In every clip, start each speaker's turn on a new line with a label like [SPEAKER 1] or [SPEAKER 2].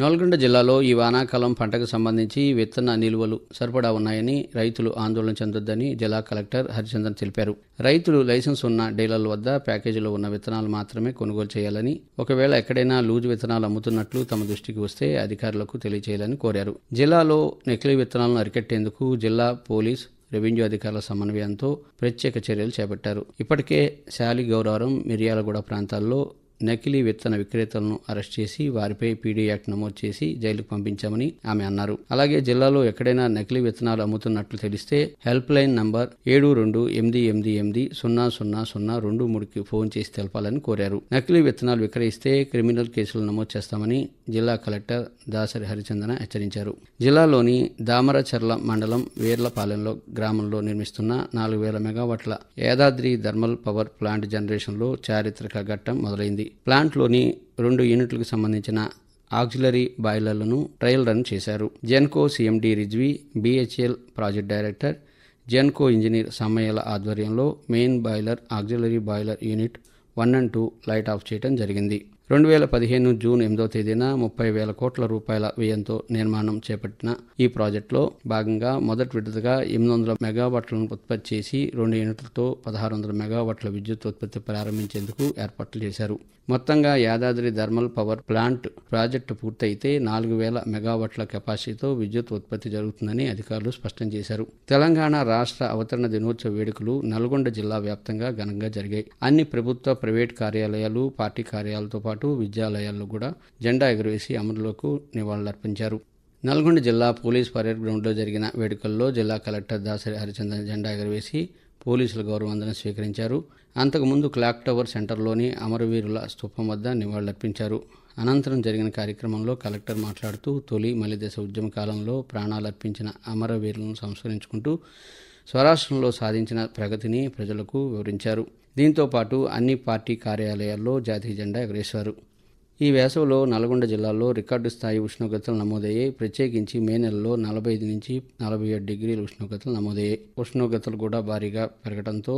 [SPEAKER 1] నల్గొండ జిల్లాలో ఈ వానాకాలం పంటకు సంబంధించి విత్తన నిల్వలు సరిపడా ఉన్నాయని రైతులు ఆందోళన చెందొద్దని జిల్లా కలెక్టర్ హరిచందన్ తెలిపారు. రైతులు లైసెన్స్ ఉన్న డీలర్ల వద్ద ప్యాకేజీలో ఉన్న విత్తనాలు మాత్రమే కొనుగోలు చేయాలని, ఒకవేళ ఎక్కడైనా లూజు విత్తనాలు అమ్ముతున్నట్లు తమ దృష్టికి వస్తే అధికారులకు తెలియజేయాలని కోరారు. జిల్లాలో నకిలీ విత్తనాలను అరికట్టేందుకు జిల్లా పోలీస్, రెవెన్యూ అధికారుల సమన్వయంతో ప్రత్యేక చర్యలు చేపట్టారు. ఇప్పటికే శాలిగౌరవరం, మిర్యాలగూడ ప్రాంతాల్లో నకిలీ విత్తన విక్రేతలను అరెస్ట్ చేసి వారిపై పీడీ యాక్ట్ నమోదు చేసి జైలుకు పంపించామని ఆమె అన్నారు. అలాగే జిల్లాలో ఎక్కడైనా నకిలీ విత్తనాలు అమ్ముతున్నట్లు తెలిస్తే హెల్ప్ లైన్ నంబర్ 7228880023కి ఫోన్ చేసి తెలపాలని కోరారు. నకిలీ విత్తనాలు విక్రయిస్తే క్రిమినల్ కేసులు నమోదు చేస్తామని జిల్లా కలెక్టర్ దాసరి హరిచందన హెచ్చరించారు. జిల్లాలోని దామరచర్ల మండలం వీర్లపాలెంలో గ్రామంలో నిర్మిస్తున్న 4000 మెగావాట్ల యాదాద్రి థర్మల్ పవర్ ప్లాంట్ జనరేషన్లో చారిత్రక ఘట్టం మొదలైంది. ప్లాంట్లోని 2 యూనిట్లకు సంబంధించిన ఆక్సిలరీ బాయిలర్లను ట్రయల్ రన్ చేశారు. Genco CMD Rizvi, BHEL project director, Genco engineer సమ్మయ్యల ఆధ్వర్యంలో main boiler, auxiliary boiler unit 1 and 2 light off చేయడం జరిగింది. 2015 జూన్ 8వ తేదీన 30,000 కోట్ల రూపాయల వ్యయంతో నిర్మాణం చేపట్టిన ఈ ప్రాజెక్టులో భాగంగా మొదటి విడతగా 800 మెగావాట్లను ఉత్పత్తి చేసి 2 యూనిట్లతో 1600 మెగావాట్ల విద్యుత్ ఉత్పత్తి ప్రారంభించేందుకు ఏర్పాట్లు చేశారు. మొత్తంగా Yadadri thermal power plant project పూర్తయితే 4000 మెగావాట్ల కెపాసిటీతో విద్యుత్ ఉత్పత్తి జరుగుతుందని అధికారులు స్పష్టం చేశారు. తెలంగాణ రాష్ట్ర అవతరణ దినోత్సవ వేడుకలు నల్గొండ జిల్లా వ్యాప్తంగా ఘనంగా జరిగాయి. అన్ని ప్రభుత్వ, ప్రైవేట్ కార్యాలయాలు, పార్టీ కార్యాలయాలతో పాటు విద్యాలయాల్లో కూడా జెండా ఎగురవేసి అమరులకు నివాళులర్పించారు. నల్గొండ జిల్లా పోలీస్ పరేడ్ గ్రౌండ్లో జరిగిన వేడుకల్లో జిల్లా కలెక్టర్ దాసరి హరిచందన్ జెండా ఎగురవేసి పోలీసుల గౌరవవందనం స్వీకరించారు. అంతకుముందు క్లాక్ టవర్ సెంటర్లోని అమరవీరుల స్తూపం వద్ద నివాళులర్పించారు. అనంతరం జరిగిన కార్యక్రమంలో కలెక్టర్ మాట్లాడుతూ తొలి మలిదశ ఉద్యమ కాలంలో ప్రాణాలర్పించిన అమరవీరులను సంస్మరించుకుంటూ స్వరాష్ట్రంలో సాధించిన ప్రగతిని ప్రజలకు వివరించారు. దీంతో పాటు అన్ని పార్టీ కార్యాలయాల్లో జాతీయ జెండా ఎగరేశారు. ఈ వేసవిలో నల్గొండ జిల్లాలో రికార్డు స్థాయి ఉష్ణోగ్రతలు నమోదయ్యాయి. ప్రత్యేకించి మే నెలలో 45 నుంచి 47 డిగ్రీల ఉష్ణోగ్రతలు నమోదయ్యాయి. ఉష్ణోగ్రతలు కూడా భారీగా పెరగడంతో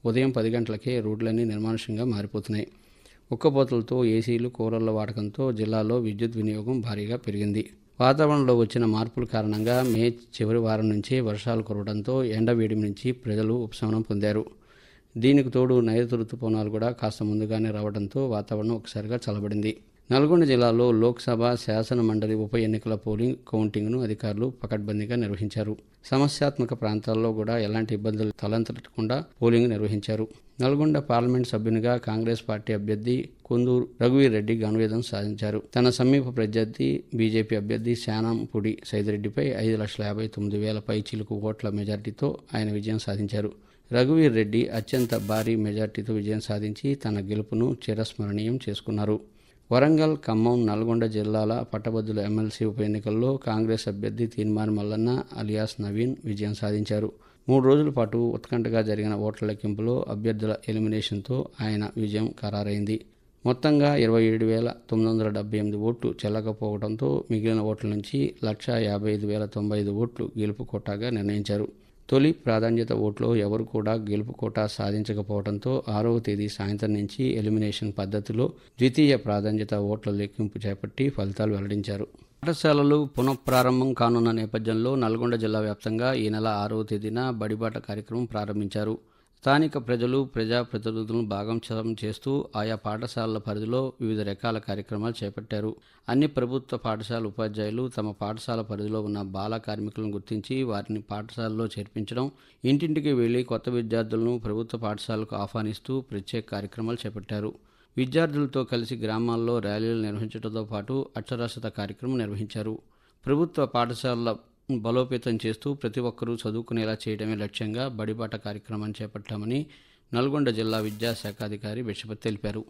[SPEAKER 1] ఉదయం 10 గంటలకే రోడ్లన్నీ నిర్మానుష్యంగా మారిపోతున్నాయి. ఉక్కపోతలతో ఏసీలు, కూలర్ల వాడకంతో జిల్లాలో విద్యుత్ వినియోగం భారీగా పెరిగింది. వాతావరణంలో వచ్చిన మార్పుల కారణంగా మే చివరి వారం నుంచే వర్షాలు కురవడంతో ఎండవేడి నుంచి ప్రజలు ఉపశమనం పొందారు. దీనికి తోడు నైరుతి రుతుపవనాలు కూడా కాస్త ముందుగానే రావడంతో వాతావరణం ఒకసారిగా చల్లబడింది. నల్గొండ జిల్లాలో లోక్సభ, శాసన మండలి ఉప ఎన్నికల పోలింగ్, కౌంటింగ్ను అధికారులు పకడ్బందీగా నిర్వహించారు. సమస్యాత్మక ప్రాంతాల్లో కూడా ఎలాంటి ఇబ్బందులు తలెత్తకుండా పోలింగ్ నిర్వహించారు. నల్గొండ పార్లమెంట్ సభ్యునిగా కాంగ్రెస్ పార్టీ అభ్యర్థి కొందూరు రఘువీర్ రెడ్డి ఘనవిజయం సాధించారు. తన సమీప ప్రత్యర్థి బీజేపీ అభ్యర్థి శానంపూడి సైదిరెడ్డిపై 5,59,000 పైచిలుకు ఓట్ల మెజార్టీతో ఆయన విజయం సాధించారు. రఘువీర్ రెడ్డి అత్యంత భారీ మెజార్టీతో విజయం సాధించి తన గెలుపును చిరస్మరణీయం చేసుకున్నారు. వరంగల్, ఖమ్మం, నల్గొండ జిల్లాల పట్టభద్రుల ఎమ్మెల్సీ ఉప ఎన్నికల్లో కాంగ్రెస్ అభ్యర్థి తీన్మార్ మల్లన్న అలియాస్ నవీన్ విజయం సాధించారు. 3 రోజుల పాటు ఉత్కంఠగా జరిగిన ఓట్ల లెక్కింపులో అభ్యర్థుల ఎలిమినేషన్తో ఆయన విజయం ఖరారైంది. మొత్తంగా 27,978 ఓట్లు చెల్లకపోవడంతో మిగిలిన ఓట్ల నుంచి 1,55,095 ఓట్లు గెలుపు కోటాగా నిర్ణయించారు. తొలి ప్రాధాన్యత ఓట్లో ఎవరు కూడా గెలుపు కోటా సాధించకపోవడంతో 6వ తేదీ సాయంత్రం నుంచి ఎలిమినేషన్ పద్ధతిలో ద్వితీయ ప్రాధాన్యత ఓట్ల లెక్కింపు చేపట్టి ఫలితాలు వెల్లడించారు. పాఠశాలలు పునఃప్రారంభం కానున్న నేపథ్యంలో నల్గొండ జిల్లా వ్యాప్తంగా ఈ నెల 6వ తేదీన బడిబాట కార్యక్రమం ప్రారంభించారు. స్థానిక ప్రజలు, ప్రజాప్రతినిధులను భాగస్వామ్యం చేస్తూ ఆయా పాఠశాలల పరిధిలో వివిధ రకాల కార్యక్రమాలు చేపట్టారు. అన్ని ప్రభుత్వ పాఠశాల ఉపాధ్యాయులు తమ పాఠశాల పరిధిలో ఉన్న బాల కార్మికులను గుర్తించి వారిని పాఠశాలలో చేర్పించడం, ఇంటింటికి వెళ్లి కొత్త విద్యార్థులను ప్రభుత్వ పాఠశాలకు ఆహ్వానిస్తూ ప్రత్యేక కార్యక్రమాలు చేపట్టారు. విద్యార్థులతో కలిసి గ్రామాల్లో ర్యాలీలు నిర్వహించడంతో పాటు అక్షరాస్యత కార్యక్రమం నిర్వహించారు. ప్రభుత్వ పాఠశాలల బలోపేతం చేస్తూ ప్రతి ఒక్కరూ చదువుకునేలా చేయడమే లక్ష్యంగా బడిబాట కార్యక్రమాన్ని చేపట్టామని నల్గొండ జిల్లా విద్యాశాఖాధికారి బిషప్ తెలిపారు.